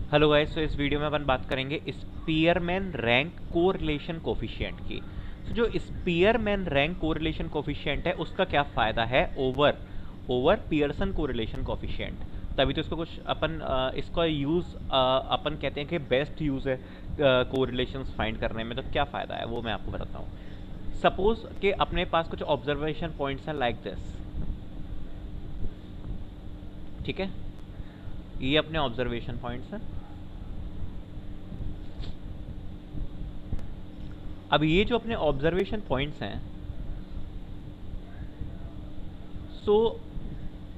Hello guys, तो इस video में अपन बात करेंगे स्पीयरमैन रैंक कोरिलेशन कोफिशिएंट की। तो जो स्पीयरमैन रैंक कोरिलेशन कोफिशिएंट है उसका क्या फ़ायदा है over over Pearson correlation coefficient. तभी तो इसको कुछ अपन इसका यूज़ अपन कहते हैं कि बेस्ट यूज़ है कोरिलेशंस फाइंड करने में। तो क्या फ़ायदा है वो मैं आपको बताता हूँ। सपोज कि अपने पास कुछ ऑब्जर्वेशन पॉइंट्स हैं लाइक दिस, ठीक है। ये अपने ऑब्जर्वेशन पॉइंट्स हैं। अब ये जो अपने ऑब्जर्वेशन पॉइंट्स हैं, सो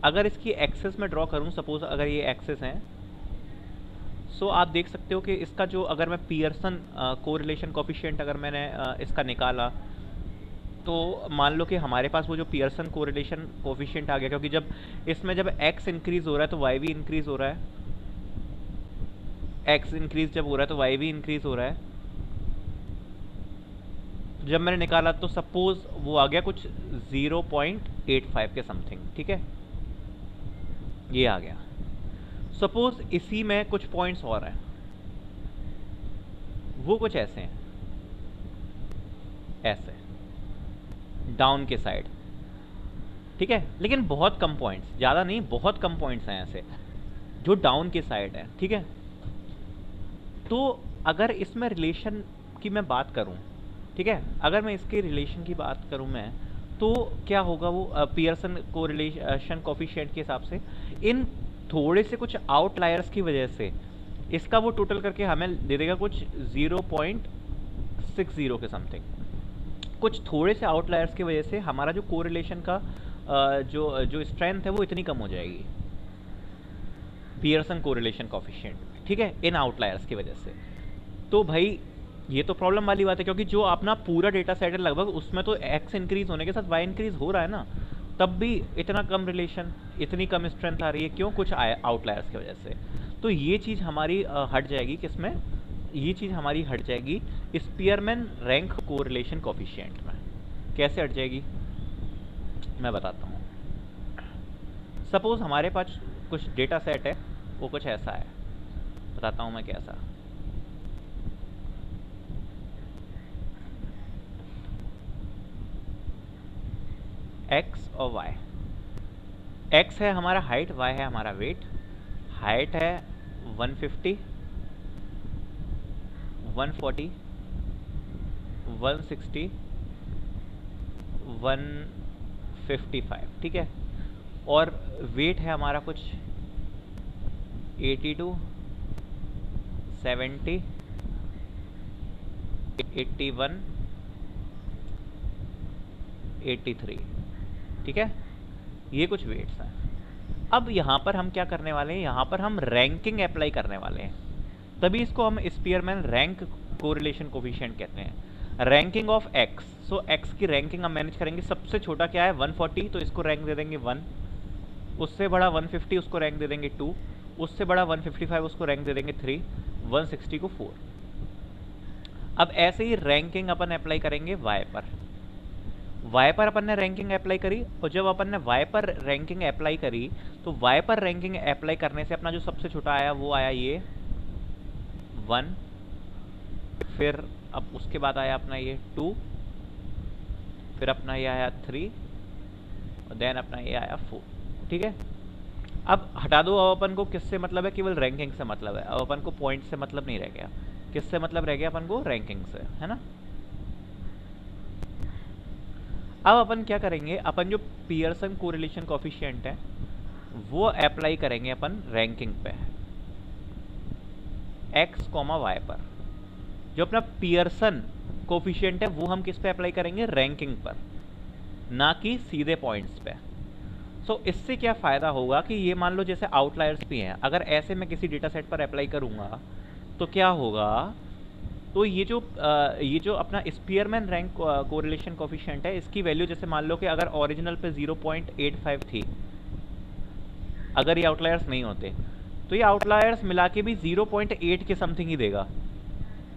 अगर इसकी एक्सेस में ड्रॉ करूं, सपोज अगर ये एक्सेस हैं, सो आप देख सकते हो कि इसका जो अगर मैं पियर्सन कोरिलेशन कोफिशिएंट अगर मैंने इसका निकाला, तो मान लो कि हमारे पास वो जो पियर्सन कोरिलेशन कोफिशिएंट आ गया, क्योंकि जब इसमें जब x इंक्रीज हो रहा है तो y भी इंक्रीज हो रहा है। x इंक्रीज जब हो रहा है तो y भी इंक्रीज हो रहा है। जब मैंने निकाला तो सपोज वो आ गया कुछ 0.85 के समथिंग, ठीक है। ये आ गया। सपोज इसी में कुछ पॉइंट्स और हैं, वो कुछ ऐसे हैं, ऐसे डाउन के साइड, ठीक है। लेकिन बहुत कम पॉइंट्स, ज़्यादा नहीं, बहुत कम पॉइंट्स हैं ऐसे जो डाउन के साइड है, ठीक है। तो अगर इसमें रिलेशन की मैं बात करूं, ठीक है, अगर मैं इसके रिलेशन की बात करूं मैं, तो क्या होगा वो पियर्सन कोरिलेशन कोफिशिएंट के हिसाब से इन थोड़े से कुछ आउटलायर्स की वजह से इसका वो टोटल करके हमें दे देगा कुछ 0.60 के समथिंग। कुछ थोड़े से आउटलायर्स की वजह से हमारा जो कोरिलेशन का जो जो स्ट्रेंथ है वो इतनी कम हो जाएगी पियर्सन कोरिलेशन कोफिशिएंट, ठीक है, इन आउटलायर्स की वजह से। तो भाई ये तो प्रॉब्लम वाली बात है, क्योंकि जो अपना पूरा डेटा सेट है लगभग, उसमें तो x इंक्रीज होने के साथ y इंक्रीज हो रहा है ना, तब भी इतना कम रिलेशन, इतनी कम स्ट्रेंथ आ रही है, क्यों? कुछ आउटलायर्स की वजह से। तो ये चीज़ हमारी हट जाएगी किसमें? ये चीज़ हमारी हट जाएगी स्पीयरमैन रैंक कोरिलेशन कोफिशिएंट में। कैसे हट जाएगी मैं बताता हूँ। सपोज हमारे पास कुछ डेटा सेट है, वो कुछ ऐसा है, बताता हूँ मैं कैसा। x और y, x है हमारा हाइट, y है हमारा वेट। हाइट है 150, 140, 160, 155, ठीक है। और वेट है हमारा कुछ 82, 70, 81, 83, ठीक है। ये कुछ वेट्स हैं। अब यहाँ पर हम क्या करने वाले हैं, यहाँ पर हम रैंकिंग अप्लाई करने वाले हैं, तभी इसको हम स्पीयरमैन रैंक कोरिलेशन कोफिशिएंट कहते हैं। Ranking of x, so x की रैंकिंग हम मैनेज करेंगे। सबसे छोटा क्या है 140, तो इसको रैंक दे देंगे 1। उससे बड़ा 150, उसको रैंक दे देंगे 2। उससे बड़ा 155, उसको रैंक दे देंगे 3। 160 को 4। अब ऐसे ही रैंकिंग अपन अप्लाई करेंगे y पर। y पर अपन ने रैंकिंग अप्लाई करी, और जब अपन ने y पर रैंकिंग अप्लाई करी, तो y पर रैंकिंग अप्लाई करने से अपना जो सबसे छोटा आया वो आया ये 1। फिर अब उसके बाद आया अपना ये 2, फिर अपना ये आया 3, और देन अपना ये आया 4, ठीक है। अब हटा दो, अब अपन को किससे मतलब है? केवल रैंकिंग से मतलब है। अब अपन को पॉइंट से मतलब नहीं रह गया। किससे मतलब रह गया अपन को? रैंकिंग से, है ना। अब अपन क्या करेंगे, अपन जो पियर्सन कोरिलेशन कोफिशिएंट है वो अप्लाई करेंगे अपन रैंकिंग पे, x, y पर। जो अपना पियर्सन कोफिशिएंट है वो हम किस पे अप्लाई करेंगे? रैंकिंग पर, ना कि सीधे पॉइंट्स पे। सो इससे क्या फ़ायदा होगा कि ये मान लो जैसे आउटलायर्स भी हैं, अगर ऐसे मैं किसी डेटा सेट पर अप्लाई करूँगा तो क्या होगा, तो ये जो अपना स्पीयरमैन रैंक कोरिलेशन कोफिशिएंट है, इसकी वैल्यू जैसे मान लो कि अगर ओरिजिनल पे 0.85 थी, अगर ये आउटलायर्स नहीं होते, तो ये आउटलायर्स मिला के भी 0.8 के समथिंग ही देगा,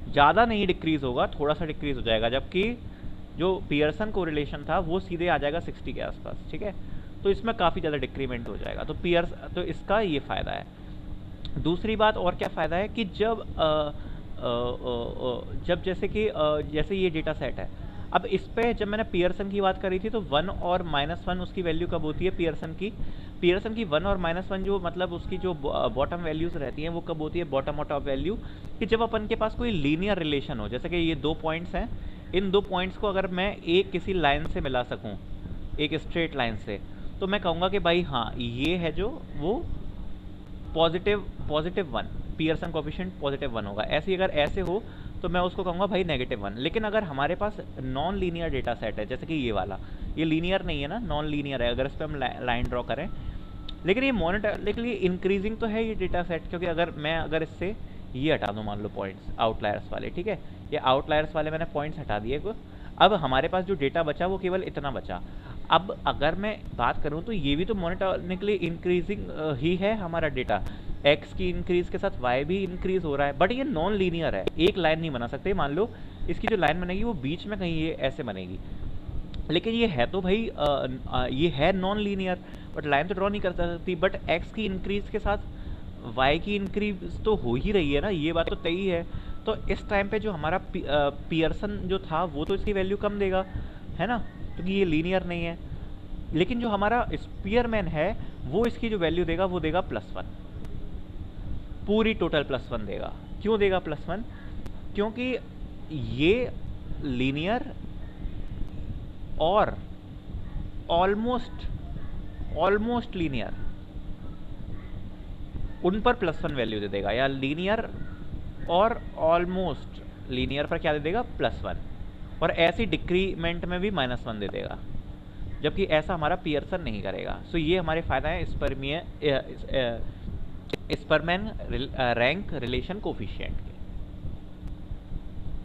ज़्यादा नहीं डिक्रीज होगा, थोड़ा सा डिक्रीज हो जाएगा। जबकि जो पियर्सन कोरिलेशन था वो सीधे आ जाएगा 60 के आसपास, ठीक है। तो इसमें काफ़ी ज़्यादा डिक्रीमेंट हो जाएगा। तो इसका ये फ़ायदा है। दूसरी बात और क्या फ़ायदा है कि जब जैसे कि जैसे ये डेटा सेट है, अब इस पे जब मैंने पियर्सन की बात करी थी तो 1 और -1 उसकी वैल्यू कब होती है पियर्सन की 1 और -1 जो मतलब उसकी जो बॉटम वैल्यूज़ रहती हैं वो कब होती है बॉटम और टॉप वैल्यू, कि जब अपन के पास कोई लीनियर रिलेशन हो, जैसे कि ये 2 पॉइंट्स हैं, इन 2 पॉइंट्स को अगर मैं एक किसी लाइन से मिला सकूं, एक स्ट्रेट लाइन से, तो मैं कहूँगा कि भाई हाँ ये है जो वो पॉजिटिव 1, पियर्सन कोफिशिएंट +1 होगा। ऐसे अगर ऐसे हो तो मैं उसको कहूँगा भाई -1। लेकिन अगर हमारे पास नॉन लीनियर डेटा सेट है, जैसे कि ये वाला, ये लीनियर नहीं है ना, नॉन लीनियर है, अगर इस पर हम लाइन ड्रॉ करें, लेकिन ये लेकिन ये इंक्रीजिंग तो है ये डेटा सेट, क्योंकि अगर इससे ये हटा दूँ मान लो पॉइंट्स आउटलायर्स वाले, ठीक है, ये आउटलायर्स वाले मैंने पॉइंट्स हटा दिए को, अब हमारे पास जो डेटा बचा वो केवल इतना बचा। अब अगर मैं बात करूं तो ये भी तो मोनोटोनिकली इंक्रीजिंग ही है हमारा डेटा, x की इंक्रीज के साथ y भी इंक्रीज हो रहा है, बट ये नॉन लीनियर है, एक लाइन नहीं बना सकते। मान लो इसकी जो लाइन बनेगी वो बीच में कहीं ये ऐसे बनेगी, लेकिन ये है तो भाई ये है नॉन लीनियर, बट लाइन तो ड्रॉ नहीं कर सकती, बट x की इंक्रीज के साथ y की इंक्रीज तो हो ही रही है ना, ये बात तो तय ही है। तो इस टाइम पे जो हमारा पियर्सन जो था वो तो इसकी वैल्यू कम देगा, है ना, क्योंकि ये लीनियर नहीं है। लेकिन जो हमारा स्पीयरमैन है वो इसकी जो वैल्यू देगा वो देगा +1, पूरी टोटल +1 देगा। क्यों देगा +1? क्योंकि ये लीनियर और ऑलमोस्ट लीनियर उन पर +1 वैल्यू दे देगा, या लीनियर और ऑलमोस्ट लीनियर पर क्या दे देगा +1, और ऐसी डिक्रीमेंट में भी -1 दे देगा, जबकि ऐसा हमारा पियर्सन नहीं करेगा। सो ये हमारे फायदा है स्परमैन रैंक रिलेशन कोफिशिएंट के।